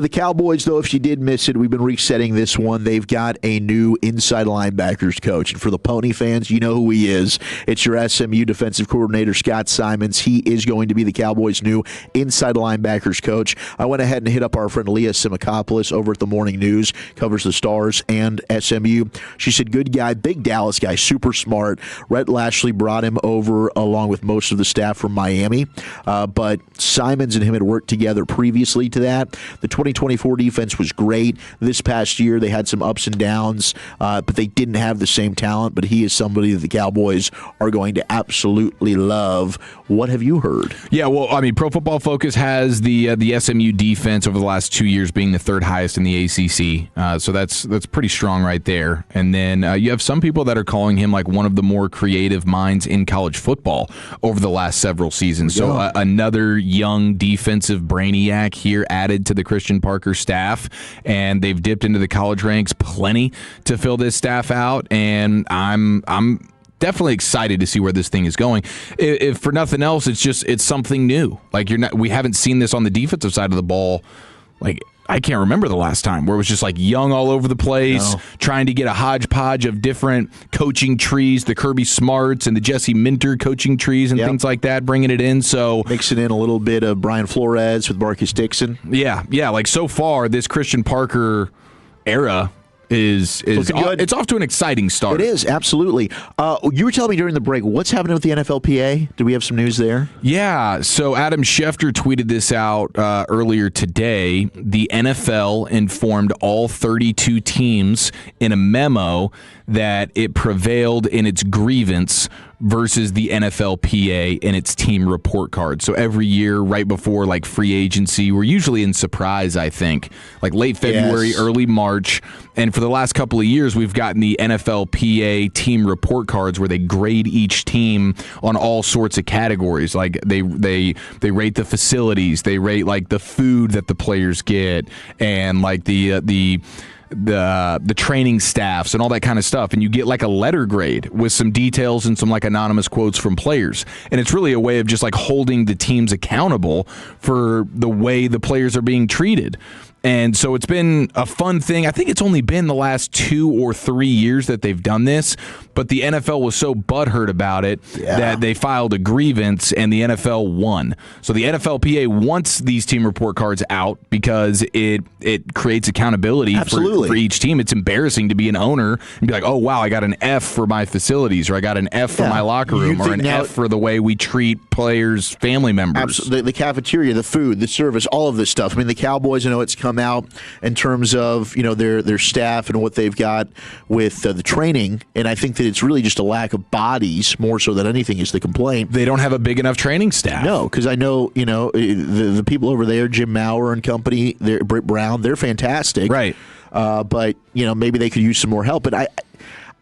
The Cowboys, though, if you did miss it, we've been resetting this one. They've got a new inside linebackers coach. And for the Pony fans, you know who he is. It's your SMU defensive coordinator, Scott Simons. He is going to be the Cowboys' new inside linebackers coach. I went ahead and hit up our friend Leah Simakopoulos over at the Morning News, covers the Stars and SMU. She said, good guy, big Dallas guy, super smart. Rhett Lashley brought him over along with most of the staff from Miami. But Simons and him had worked together previously to that. The 2024 defense was great. This past year, they had some ups and downs, but they didn't have the same talent. But he is somebody that the Cowboys are going to absolutely love. What have you heard? Yeah, well, I mean, Pro Football Focus has the SMU defense over the last 2 years being the third highest in the ACC. So that's pretty strong right there. And then you have some people that are calling him like one of the more creative minds in college football over the last several seasons. So another young defensive brainiac here added to the Christian Parker staff, and they've dipped into the college ranks plenty to fill this staff out, and I'm definitely excited to see where this thing is going. If for nothing else, it's something new. Like we haven't seen this on the defensive side of the ball. Like I can't remember the last time where it was just like young all over the place, trying to get a hodgepodge of different coaching trees, the Kirby Smarts and the Jesse Minter coaching trees and things like that, bringing it in. So mixing in a little bit of Brian Flores with Marcus Dixon. Yeah. Like so far, this Christian Parker era is it's off to an exciting start. It is, absolutely. You were telling me during the break, what's happening with the NFLPA? Do we have some news there? Yeah, so Adam Schefter tweeted this out earlier today. The NFL informed all 32 teams in a memo that it prevailed in its grievance versus the NFLPA in its team report card. So every year, right before like free agency, we're usually in surprise, I think, like late February, early March. And for the last couple of years, we've gotten the NFLPA team report cards where they grade each team on all sorts of categories. Like they rate the facilities, they rate like the food that the players get, and like the training staffs and all that kind of stuff, and you get like a letter grade with some details and some like anonymous quotes from players, and it's really a way of just like holding the teams accountable for the way the players are being treated. And so it's been a fun thing. I think it's only been the last 2 or 3 years that they've done this, but the NFL was so butthurt about it that they filed a grievance, and the NFL won. So the NFLPA wants these team report cards out because it creates accountability for each team. It's embarrassing to be an owner and be like, oh, wow, I got an F for my facilities, or I got an F for my locker room, or an F for the way we treat players' family members. Absolutely. The cafeteria, the food, the service, all of this stuff. I mean, the Cowboys, I know it's come out in terms of their staff and what they've got with the training, and I think that it's really just a lack of bodies more so than anything is the complaint. They don't have a big enough training staff. No, because I know the people over there, Jim Maurer and company, Britt Brown, they're fantastic, right? But maybe they could use some more help. But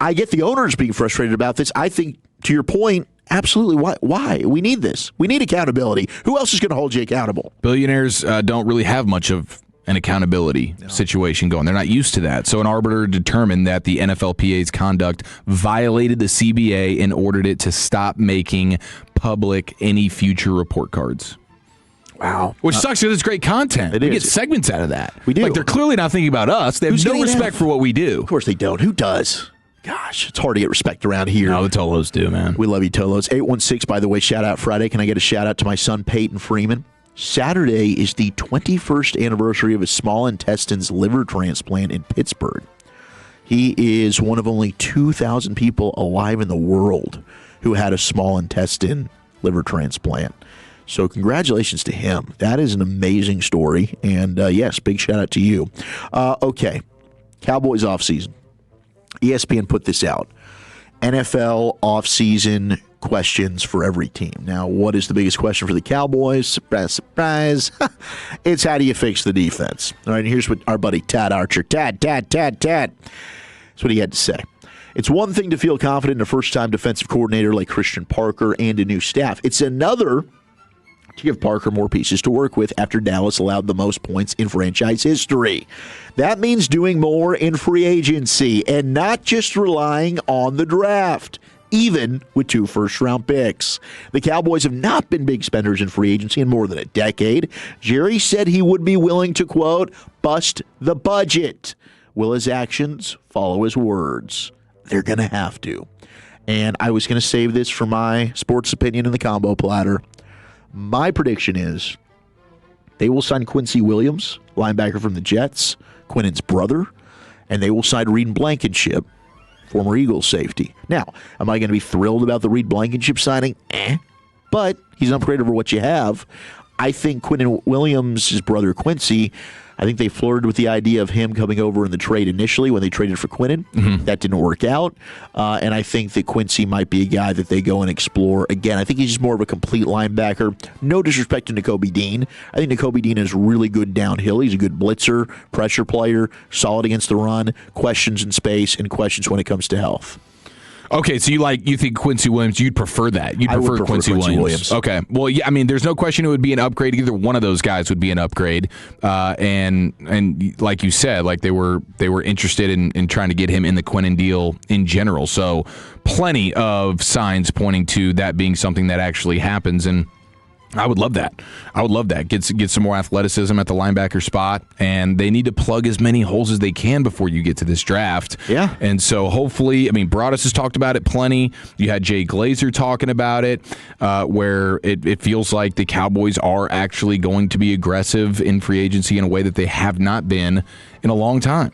I get the owners being frustrated about this. I think, to your point, absolutely. Why? We need this. We need accountability. Who else is going to hold you accountable? Billionaires don't really have much of an accountability situation going. They're not used to that. So an arbiter determined that the NFLPA's conduct violated the CBA and ordered it to stop making public any future report cards. Wow. Which sucks because it's great content. We get segments out of that. We do. Like, they're clearly not thinking about us. They have no respect for what we do. Of course they don't. Who does? Gosh, it's hard to get respect around here. No, the Tolos do, man. We love you, Tolos. 816, by the way, shout out Friday. Can I get a shout out to my son, Peyton Freeman? Saturday is the 21st anniversary of his small intestine's liver transplant in Pittsburgh. He is one of only 2,000 people alive in the world who had a small intestine liver transplant. So congratulations to him. That is an amazing story. And yes, big shout out to you. Okay, Cowboys offseason. ESPN put this out. NFL offseason questions for every team. Now, what is the biggest question for the Cowboys? Surprise, surprise. It's how do you fix the defense? All right, and here's what our buddy Tad Archer, Tad. That's what he had to say. It's one thing to feel confident in a first-time defensive coordinator like Christian Parker and a new staff. It's another to give Parker more pieces to work with after Dallas allowed the most points in franchise history. That means doing more in free agency and not just relying on the draft. even with 2 first-round picks. The Cowboys have not been big spenders in free agency in more than a decade. Jerry said he would be willing to, quote, bust the budget. Will his actions follow his words? They're going to have to. And I was going to save this for my sports opinion in the combo platter. My prediction is they will sign Quincy Williams, linebacker from the Jets, Quinnen's brother, and they will sign Reed Blankenship, former Eagles safety. Now, am I going to be thrilled about the Reed Blankenship signing? But he's an upgrade over what you have. I think Quinnen Williams, his brother Quincy, I think they flirted with the idea of him coming over in the trade initially when they traded for Quinnen. That didn't work out. And I think that Quincy might be a guy that they go and explore again. I think he's just more of a complete linebacker. No disrespect to Nakobe Dean. I think Nakobe Dean is really good downhill. He's a good blitzer, pressure player, solid against the run, questions in space, and questions when it comes to health. Okay, so you think Quincy Williams, you'd prefer that. You'd prefer Quincy Williams. Okay. Well, yeah, I mean, there's no question it would be an upgrade. Either one of those guys would be an upgrade. And like you said, like they were interested in trying to get him in the Quinnen deal in general. So plenty of signs pointing to that being something that actually happens, and I would love that. Get some more athleticism at the linebacker spot, and they need to plug as many holes as they can before you get to this draft. Yeah. And so hopefully, I mean, Broadus has talked about it plenty. You had Jay Glazer talking about it, where it feels like the Cowboys are actually going to be aggressive in free agency in a way that they have not been in a long time.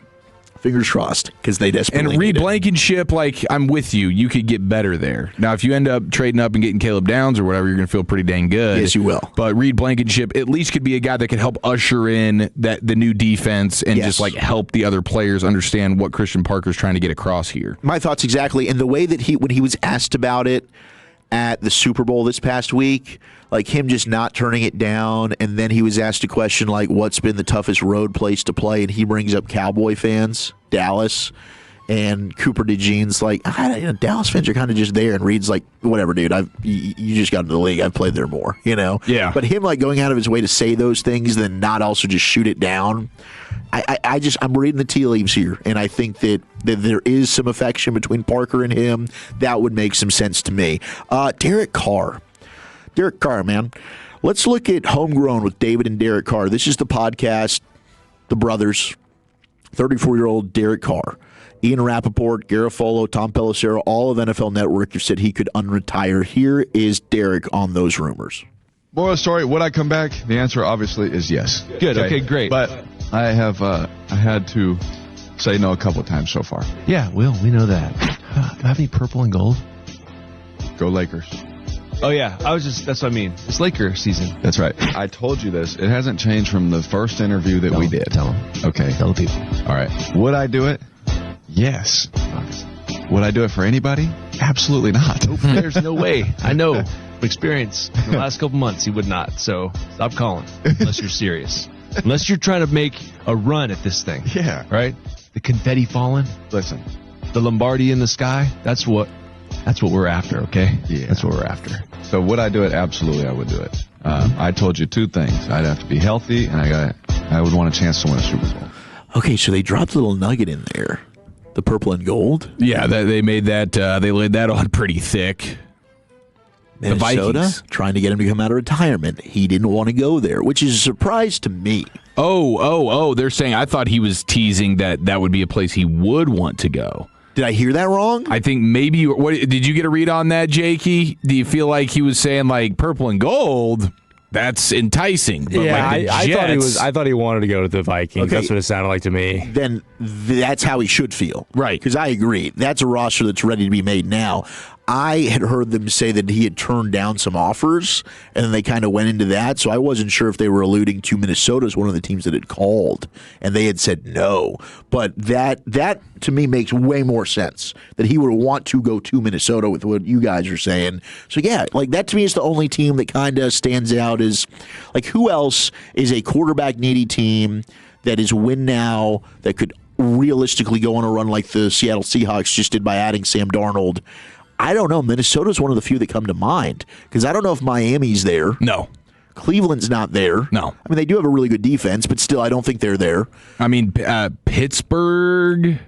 Fingers crossed, because they desperately And Reed need it. Blankenship, like, I'm with you. You could get better there. Now, if you end up trading up and getting Caleb Downs or whatever, you're going to feel pretty dang good. Yes, you will. But Reed Blankenship at least could be a guy that could help usher in the new defense and just, like, help the other players understand what Christian Parker's trying to get across here. My thoughts exactly. And the way that when he was asked about it at the Super Bowl this past week, like him just not turning it down, and then he was asked a question like, what's been the toughest road place to play? And he brings up Cowboy fans, Dallas, and Cooper DeJean's like, Dallas fans are kind of just there, and Reed's like, whatever, dude, you just got into the league. I've played there more, Yeah. But him like going out of his way to say those things, then not also just shoot it down. I'm reading the tea leaves here, and I think that there is some affection between Parker and him. That would make some sense to me. Derek Carr, man. Let's look at Homegrown with David and Derek Carr. This is the podcast, the brothers, 34-year-old Derek Carr. Ian Rappaport, Garofalo, Tom Pelissero, all of NFL Network have said he could unretire. Here is Derek on those rumors. Moral story, would I come back? The answer obviously is yes. Good, okay, great. But I had to say no a couple of times so far. Yeah, Will, we know that. Do I have any purple and gold? Go Lakers. Oh, yeah. That's what I mean. It's Laker season. That's right. I told you this. It hasn't changed from the first interview that we did. Tell them. Okay. Tell the people. All right. Would I do it? Yes. Would I do it for anybody? Absolutely not. There's no way. I know. From experience. In the last couple months, he would not. So stop calling unless you're serious. Unless you're trying to make a run at this thing. Yeah. Right? The confetti falling. Listen. The Lombardi in the sky. That's what we're after, okay? Yeah. That's what we're after. So would I do it? Absolutely, I would do it. I told you two things. I'd have to be healthy, and I would want a chance to win a Super Bowl. Okay, so they dropped a little nugget in there. The purple and gold? Yeah, they made that, they laid that on pretty thick. Minnesota, the Vikings trying to get him to come out of retirement. He didn't want to go there, which is a surprise to me. Oh, they're saying, I thought he was teasing that would be a place he would want to go. Did I hear that wrong? I think maybe. What did you get a read on that, Jakey? Do you feel like he was saying like purple and gold? That's enticing. But yeah, like I thought he wanted to go to the Vikings. Okay. That's what it sounded like to me. Then that's how he should feel. Right. Because I agree. That's a roster that's ready to be made now. I had heard them say that he had turned down some offers, and then they kind of went into that. So I wasn't sure if they were alluding to Minnesota as one of the teams that had called, and they had said no. But that to me makes way more sense, that he would want to go to Minnesota with what you guys are saying. So yeah, like that to me is the only team that kind of stands out as, like, who else is a quarterback needy team that is win now that could realistically go on a run like the Seattle Seahawks just did by adding Sam Darnold? I don't know. Minnesota's one of the few that come to mind, because I don't know if Miami's there. No. Cleveland's not there. No. I mean, they do have a really good defense, but still, I don't think they're there. I mean, Pittsburgh.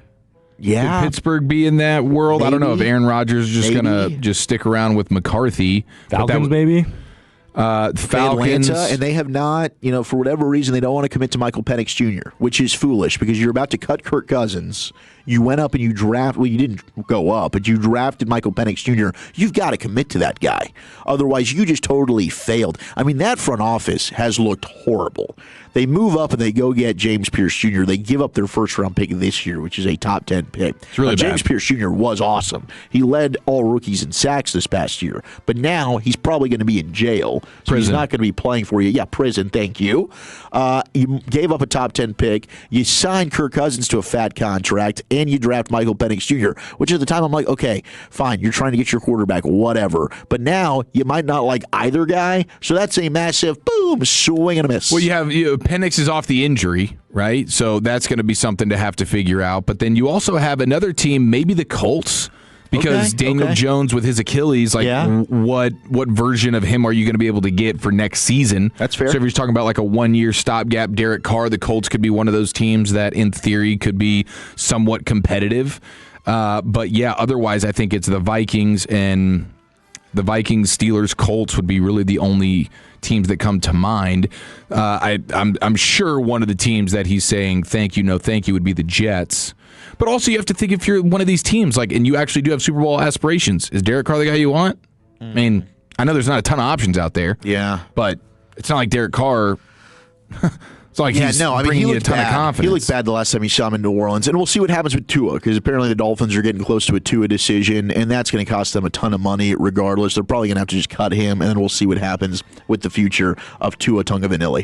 Yeah. Could Pittsburgh be in that world? I don't know if Maybe. Aaron Rodgers is just Maybe. going to just stick around with McCarthy. Falcons, maybe? Falcons. Atlanta, and they have not, for whatever reason, they don't want to commit to Michael Penix Jr., which is foolish because you're about to cut Kirk Cousins. You went up and you you didn't go up, but you drafted Michael Penix Jr. You've got to commit to that guy. Otherwise, you just totally failed. I mean, that front office has looked horrible. They move up and they go get James Pierce Jr. They give up their first-round pick this year, which is a top 10 pick. It's really James bad. Pierce Jr. was awesome. He led all rookies in sacks this past year, but now he's probably going to be in jail, so he's not going to be playing for you. Yeah, prison, thank you. You gave up a top 10 pick. You signed Kirk Cousins to a fat contract, and you draft Michael Penix Jr., which at the time I'm like, okay, fine, you're trying to get your quarterback, whatever. But now you might not like either guy, so that's a massive, boom, swing and a miss. Well, Penix is off the injury, right? So that's going to be something to have to figure out. But then you also have another team, maybe the Colts, because Daniel Jones with his Achilles, what version of him are you going to be able to get for next season? That's fair. So if you're talking about like a 1-year stopgap Derek Carr, the Colts could be one of those teams that in theory could be somewhat competitive. But yeah, otherwise I think it's the Vikings, and the Vikings, Steelers, Colts would be really the only teams that come to mind. I'm sure one of the teams that he's saying thank you, no thank you would be the Jets. But also you have to think if you're one of these teams, and you actually do have Super Bowl aspirations, is Derek Carr the guy you want? I mean, I know there's not a ton of options out there. Yeah. But it's not like Derek Carr. It's like he's bringing you a ton of confidence. He looked bad the last time you saw him in New Orleans. And we'll see what happens with Tua, because apparently the Dolphins are getting close to a Tua decision, and that's going to cost them a ton of money regardless. They're probably going to have to just cut him, and then we'll see what happens with the future of Tua Tagovailoa.